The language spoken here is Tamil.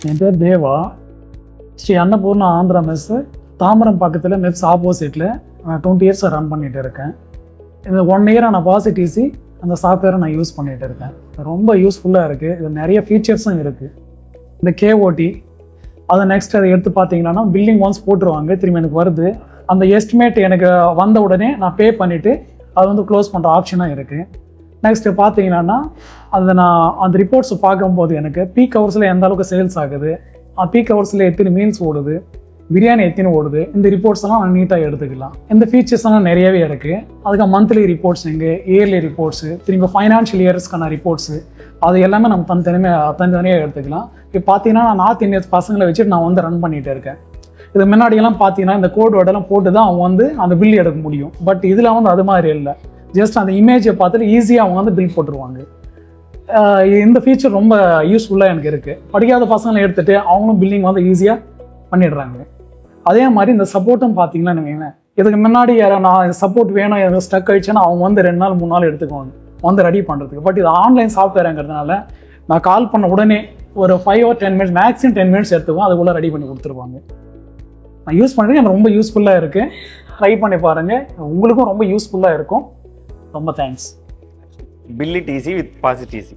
என் பேர் தேவா. ஸ்ரீ அன்னபூர்ணா ஆந்திரா மெஸ், தாம்பரம் பக்கத்தில் மெஸ் ஆப்போசிட்டில் 20 இயர்ஸாக ரன் பண்ணிகிட்டு இருக்கேன். இந்த 1 இயராக நான் பாசிட்டிசி அந்த சாஃப்ட்வேரை நான் யூஸ் பண்ணிகிட்டு இருக்கேன். ரொம்ப யூஸ்ஃபுல்லாக இருக்குது. இது நிறைய ஃபீச்சர்ஸும் இருக்குது. இந்த கேஓடி அதை நெக்ஸ்ட் அதை எடுத்து பார்த்தீங்கன்னா பில்லிங் ஒன்ஸ் போட்டுருவாங்க, திரும்பி எனக்கு வருது. அந்த எஸ்டிமேட் எனக்கு வந்த உடனே நான் பே பண்ணிவிட்டு அதை வந்து க்ளோஸ் பண்ணுற ஆப்ஷனாக இருக்குது. நெக்ஸ்ட்டு பார்த்தீங்கன்னா நான் அந்த ரிப்போர்ட்ஸ் பார்க்கும்போது எனக்கு பீக் ஹவர்ஸில் எந்த அளவுக்கு சேல்ஸ் ஆகுது, பீக் ஹவர்ஸில் எத்தனை மீல்ஸ் ஓடுது, பிரியாணி எத்தனை ஓடுது, இந்த ரிப்போர்ட்ஸ் எல்லாம் நான் நீட்டாக எடுத்துக்கலாம். இந்த ஃபீச்சர்ஸ் எல்லாம் நிறையவே இருக்குது. அதுக்கு மந்த்லி ரிப்போர்ட்ஸ் இயர்லி ரிப்போர்ட்ஸு, திரும்ப ஃபைனான்ஷியல் இயர்ஸ்க்கான ரிப்போர்ட்ஸு, அது எல்லாமே நம்ம தனித்தனியாக எடுத்துக்கலாம். இப்போ பார்த்தீங்கன்னா நான் நார்த் இந்தியன்ஸ் பசங்களை வச்சுட்டு நான் வந்து ரன் பண்ணிகிட்டு இருக்கேன். இது முன்னாடியெல்லாம் பார்த்தீங்கன்னா இந்த கோட் வேர்டெல்லாம் போட்டு தான் அவங்க வந்து அந்த பில் எடுக்க முடியும். பட் இதில் வந்து அது மாதிரி இல்லை. ஜஸ்ட் அந்த இமேஜை பார்த்துட்டு ஈஸியாக அவங்க வந்து பில் போட்டுருவாங்க. இந்த ஃபீச்சர் ரொம்ப யூஸ்ஃபுல்லாக எனக்கு இருக்குது. படிக்காத பசங்களை எடுத்துகிட்டு அவங்களும் பில்லிங் வந்து ஈஸியாக பண்ணிடுறாங்க. அதே மாதிரி இந்த சப்போர்ட்டும் பார்த்தீங்கன்னா நீங்கள் இதுக்கு முன்னாடி நான் சப்போர்ட் வேணும், எனக்கு ஸ்டக் ஆயிடுச்சுன்னா அவங்க வந்து 2 நாள் 3 நாள் எடுத்துக்குவாங்க வந்து ரெடி பண்ணுறதுக்கு. பட் இது ஆன்லைன் சாஃப்ட்வேருங்கிறதுனால நான் கால் பண்ண உடனே ஒரு 5 or 10 minutes, மேக்ஸிமம் 10 minutes எடுத்துக்குவோம், அதுக்குள்ளே ரெடி பண்ணி கொடுத்துருவாங்க. நான் யூஸ் பண்ணுறது எனக்கு ரொம்ப யூஸ்ஃபுல்லாக இருக்குது. ட்ரை பண்ணி பாருங்கள், உங்களுக்கும் ரொம்ப யூஸ்ஃபுல்லாக இருக்கும். ரொம்ப தேங்க்ஸ். பில்லிட் ஈஸி வித் பாசிட்டிவ் ஈஸி.